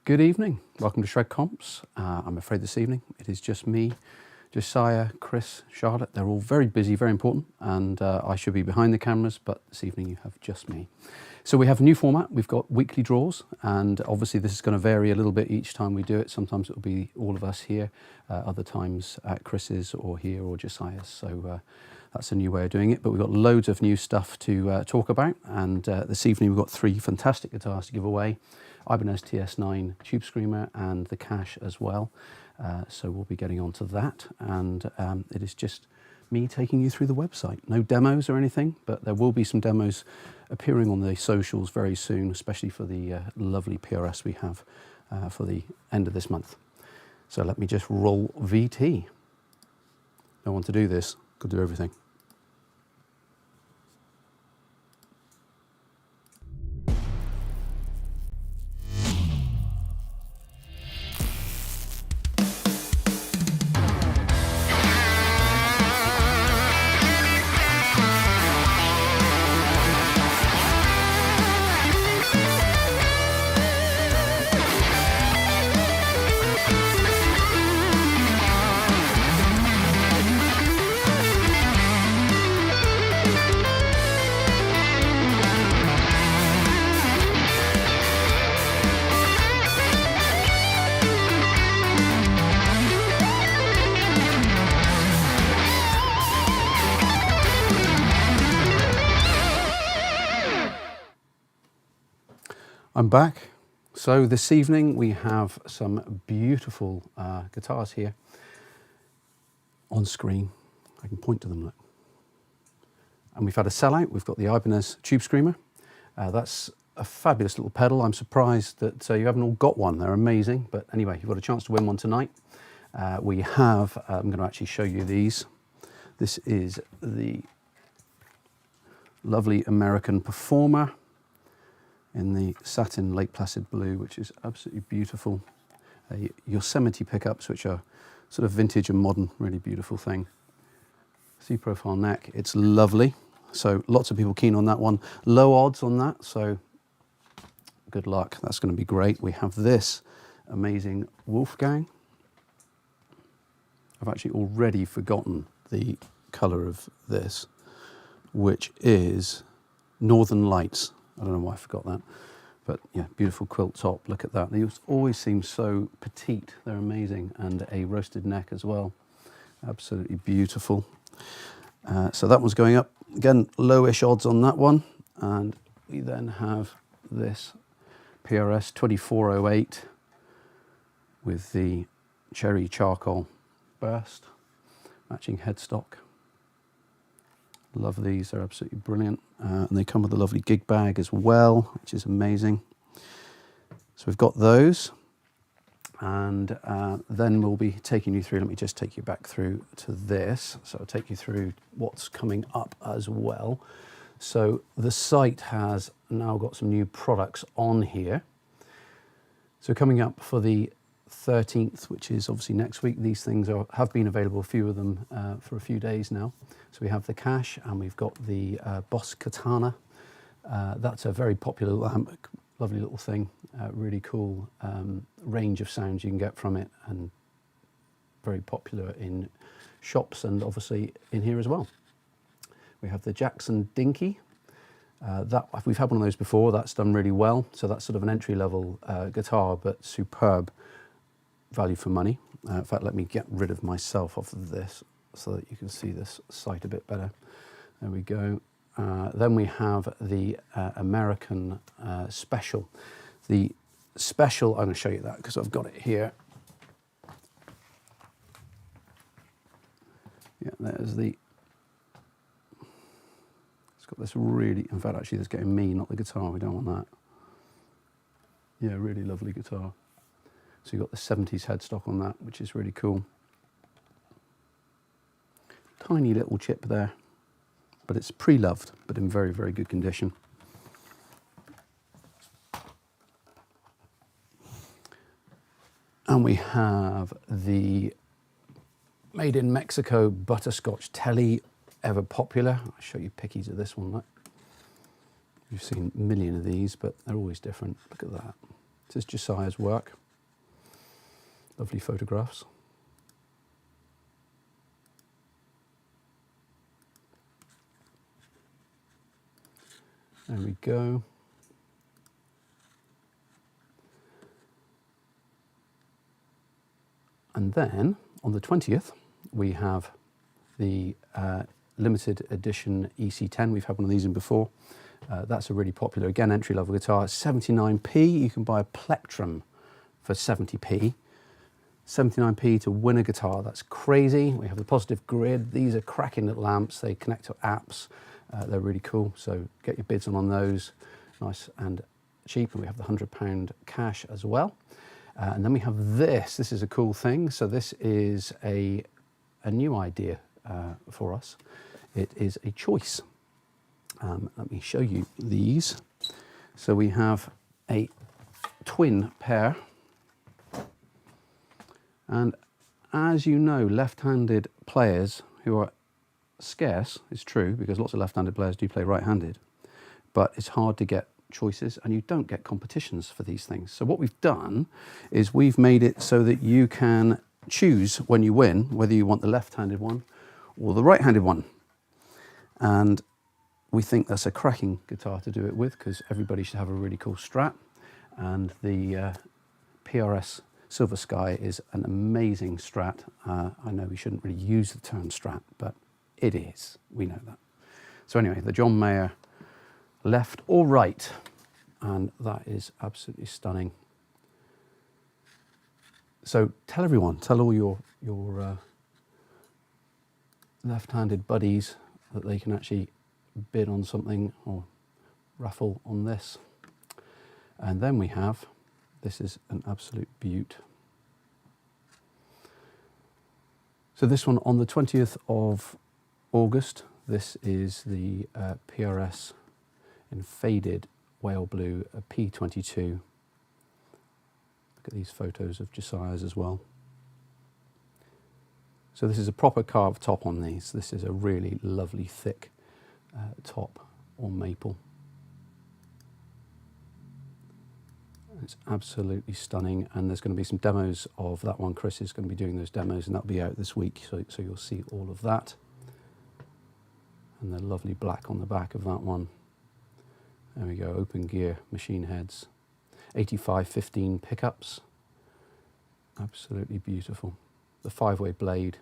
Good evening. Welcome to Shred Comps. I'm afraid this evening it is just me, Josiah, Chris, Charlotte. They're all very busy, very important, and I should be behind the cameras, but this evening you have just me. So we have a new format. We've got weekly draws, and obviously this is going to vary a little bit each time we do it. Sometimes it'll be all of us here, other times at Chris's or here or Josiah's. So that's a new way of doing it, but we've got loads of new stuff to talk about, and this evening we've got three fantastic guitars to give away. Ibanez TS9 Tube Screamer and the Cash as well. So we'll be getting on to that, and it is just me taking you through the website. No demos or anything, but there will be some demos appearing on the socials very soon, especially for the lovely PRS we have for the end of this month. So let me just roll VT. No one to do this, could do everything. I'm back. So this evening we have some beautiful guitars here on screen. I can point to them, look. And we've had a sellout. We've got the Ibanez Tube Screamer. That's a fabulous little pedal. I'm surprised that you haven't all got one. They're amazing. But anyway, you've got a chance to win one tonight. We have, I'm going to actually show you these. This is the lovely American Performer in the satin Lake Placid blue, which is absolutely beautiful. Yosemite pickups, which are sort of vintage and modern, really beautiful thing. C-profile neck, it's lovely. So lots of people keen on that one. Low odds on that, so good luck. That's going to be great. We have this amazing Wolfgang. I've actually already forgotten the colour of this, which is Northern Lights. I don't know why I forgot that, but yeah, beautiful quilt top. Look at that. They always seem so petite. They're amazing. And a roasted neck as well. Absolutely beautiful. So that one's going up. Again, lowish odds on that one. And we then have this PRS 2408 with the cherry charcoal burst, matching headstock. Love these, they're absolutely brilliant. And they come with a lovely gig bag as well, which is amazing. So we've got those. And then we'll be taking you through, let me just take you back through to this. So I'll take you through what's coming up as well. So the site has now got some new products on here. So coming up for the 13th, which is obviously next week, these things have been available, a few of them, for a few days now. So we have the Cash, and we've got the Boss Katana. That's a very popular lovely little thing, really cool range of sounds you can get from it, and very popular in shops and obviously in here as well. We have the Jackson Dinky. We've had one of those before. That's done really well. So that's sort of an entry-level guitar, but superb value for money. In fact, let me get rid of myself off of this so that you can see this sight a bit better. There we go. Then we have the American Special. The Special, I'm going to show you that because I've got it here. Yeah, there's the, it's got this really, in fact actually that's getting me, not the guitar, we don't want that. Yeah, really lovely guitar. So you've got the 70s headstock on that, which is really cool. Tiny little chip there, but it's pre-loved, but in very, very good condition. And we have the made in Mexico butterscotch Tele, ever popular. I'll show you pickies of this one. Look. You've seen a million of these, but they're always different. Look at that. This is Josiah's work. Lovely photographs. There we go. And then on the 20th, we have the limited edition EC10. We've had one of these in before. That's a really popular, again, entry-level guitar. 79p. You can buy a Plectrum for 70p. 79p to win a guitar. That's crazy. We have the positive grid. These are cracking little amps. They connect to apps. They're really cool. So get your bids on those. Nice and cheap. And we have the £100 cash as well. And then we have this. This is a cool thing. So this is a new idea for us. It is a choice. Let me show you these. So we have a twin pair. And as you know, left-handed players who are scarce, it's true, because lots of left-handed players do play right-handed, but it's hard to get choices and you don't get competitions for these things. So what we've done is we've made it so that you can choose when you win, whether you want the left-handed one or the right-handed one. And we think that's a cracking guitar to do it with because everybody should have a really cool Strat. And the PRS Silver Sky is an amazing Strat. I know we shouldn't really use the term Strat, but it is. We know that. So anyway, the John Mayer left or right, and that is absolutely stunning. So tell everyone, tell all your left-handed buddies that they can actually bid on something or raffle on this. And then we have, this is an absolute beaut. So this one on the 20th of August, this is the PRS in faded whale blue, a P22. Look at these photos of Josiah's as well. So this is a proper carved top on these. This is a really lovely thick top or maple. It's absolutely stunning, and there's going to be some demos of that one. Chris is going to be doing those demos, and that'll be out this week, so you'll see all of that. And the lovely black on the back of that one. There we go, open gear machine heads. 8515 pickups. Absolutely beautiful. The 5-way blade,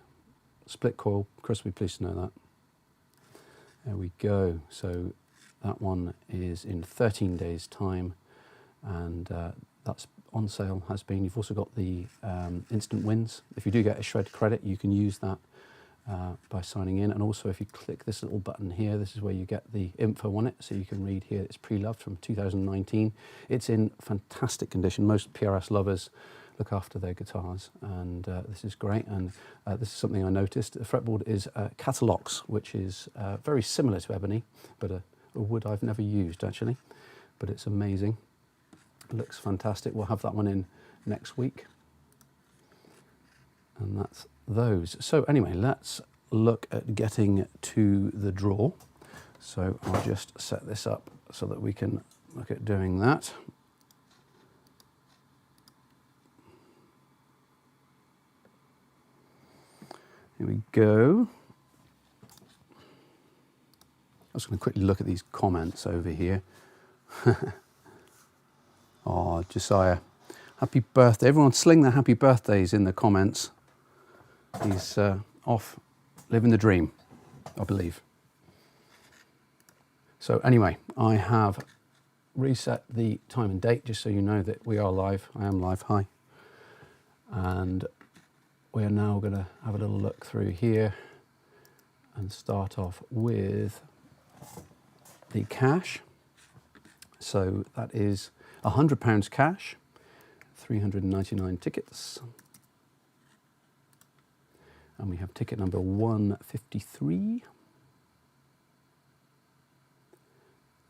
split coil. Chris will be pleased to know that. There we go. So that one is in 13 days' time, and that's on sale, has been. You've also got the instant wins. If you do get a shred credit, you can use that by signing in. And also, if you click this little button here, this is where you get the info on it. So you can read here, it's pre-loved from 2019. It's in fantastic condition. Most PRS lovers look after their guitars, and this is great. And this is something I noticed. The fretboard is Catalox, which is very similar to ebony, but a wood I've never used actually, but it's amazing. It looks fantastic. We'll have that one in next week. And that's those. So anyway, let's look at getting to the draw. So I'll just set this up so that we can look at doing that. Here we go. I was going to quickly look at these comments over here. Oh, Josiah, happy birthday. Everyone sling their happy birthdays in the comments. He's off living the dream, I believe. So anyway, I have reset the time and date just so you know that we are live. I am live, hi. And we are now going to have a little look through here and start off with the cash. So that is £100 cash, 399 tickets. And we have ticket number 153.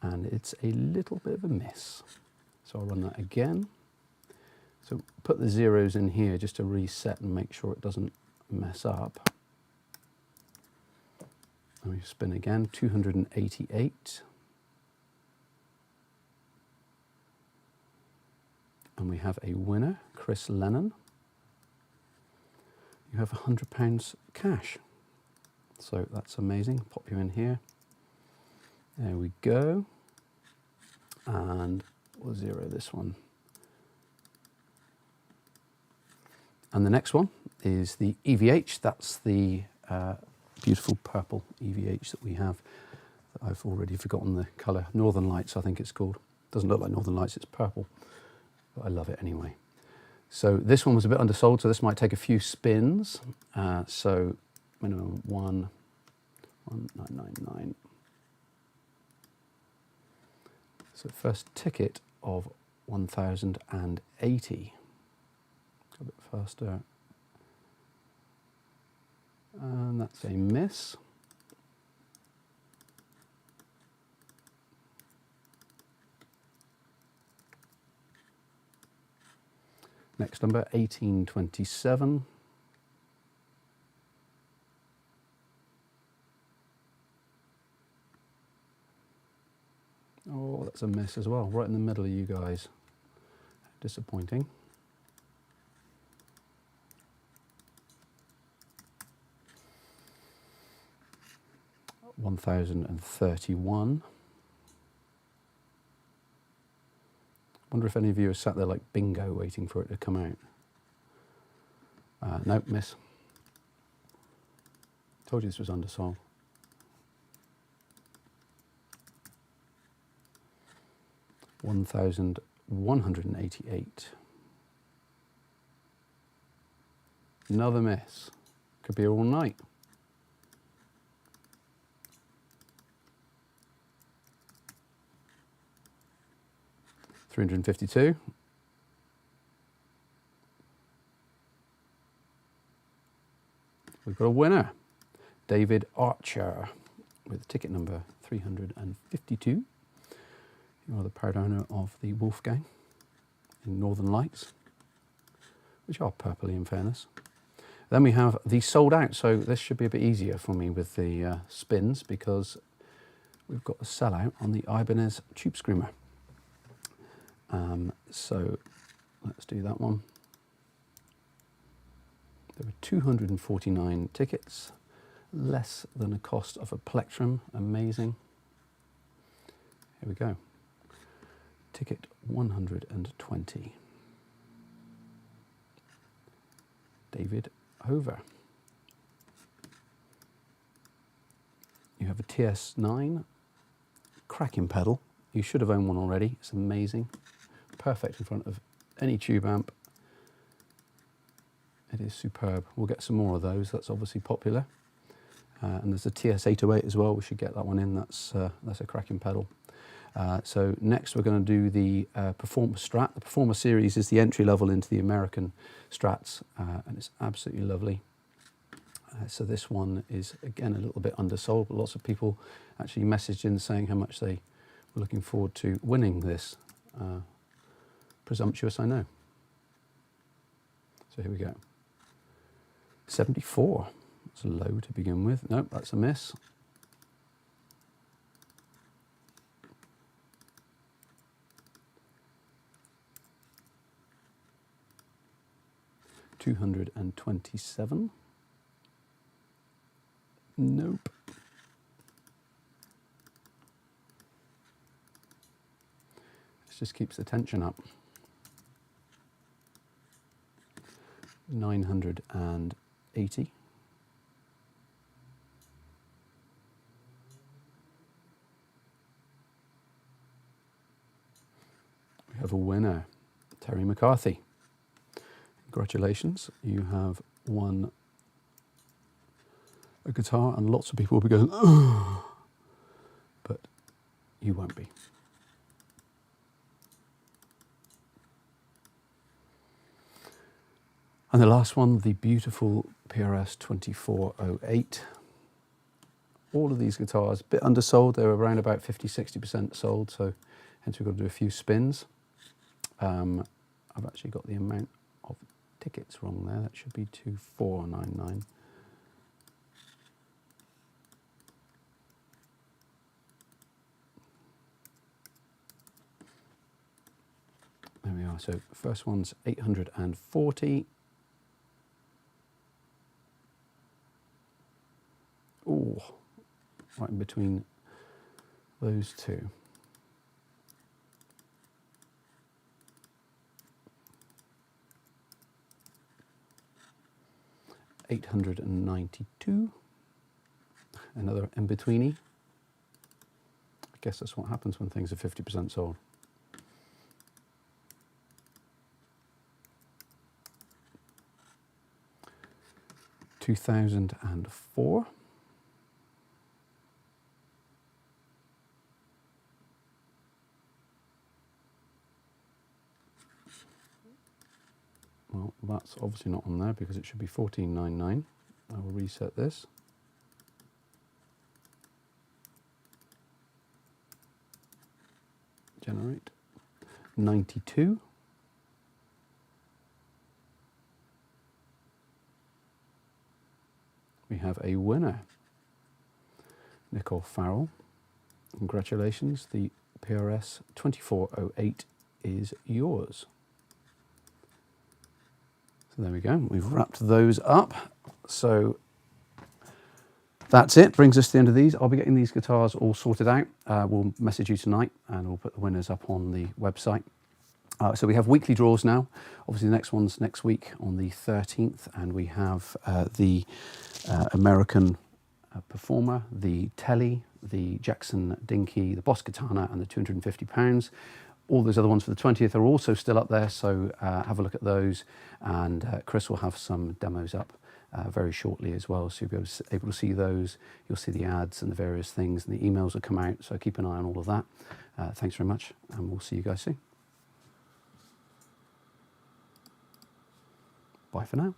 And it's a little bit of a miss. So I'll run that again. So put the zeros in here just to reset and make sure it doesn't mess up. And we spin again, 288. And we have a winner, Chris Lennon. you have £100 cash. So that's amazing. Pop you in here. There we go. And we'll zero this one. And the next one is the EVH. That's the beautiful purple EVH that we have. I've already forgotten the colour. Northern Lights, I think it's called. Doesn't look like Northern Lights, it's purple. But I love it anyway. So this one was a bit undersold, so this might take a few spins. So minimum 1999. So first ticket of 1080. A bit faster. And that's a miss. Next number, 1827. Oh, that's a miss as well, right in the middle of you guys. Disappointing. $1,031. Wonder if any of you are sat there like bingo waiting for it to come out. Nope, miss. Told you this was undersold. $1,188. Another miss. Could be all night. $352. We've got a winner, David Archer, with ticket number 352. You are the proud owner of the Wolfgang in Northern Lights, which are purpley in fairness. Then we have the sold out, so this should be a bit easier for me with the spins because we've got the sellout on the Ibanez Tube Screamer. So let's do that one. There were 249 tickets, less than the cost of a Plectrum. Amazing. Here we go. Ticket 120. David Hover. You have a TS9 cracking pedal. You should have owned one already. It's amazing. Perfect in front of any tube amp. It is superb. We'll get some more of those. That's obviously popular. And there's a TS808 as well. We should get that one in. That's a cracking pedal. So next we're going to do the Performer Strat. The Performer series is the entry level into the American Strats, and it's absolutely lovely. So this one is again a little bit undersold, but lots of people actually messaged in saying how much they were looking forward to winning this. Presumptuous, I know. So here we go. 74. That's low to begin with. Nope, that's a miss. $227. Nope. This just keeps the tension up. 980. We have a winner, Terry McCarthy. Congratulations, you have won a guitar, and lots of people will be going, oh, but you won't be. And the last one, the beautiful PRS 2408. All of these guitars, a bit undersold. They were around about 50–60% sold, so hence we've got to do a few spins. I've actually got the amount of tickets wrong there. That should be 2499. There we are. So first one's 840. Oh, right in between those two. $892. Another in-betweenie. I guess that's what happens when things are 50% sold. $2,004. Well, that's obviously not on there because it should be $14.99. I will reset this. Generate. 92. We have a winner. Nicole Farrell. Congratulations. The PRS 2408 is yours. So there we go. We've wrapped those up. So that's it. Brings us to the end of these. I'll be getting these guitars all sorted out. We'll message you tonight and we'll put the winners up on the website. So we have weekly draws now. Obviously the next one's next week on the 13th, and we have the American Performer, the Telly, the Jackson Dinky, the Boss Katana, and the £250. All those other ones for the 20th are also still up there, so have a look at those, and Chris will have some demos up very shortly as well, so you'll be able to see those. You'll see the ads and the various things, and the emails will come out, so keep an eye on all of that. Thanks very much, and we'll see you guys soon. Bye for now.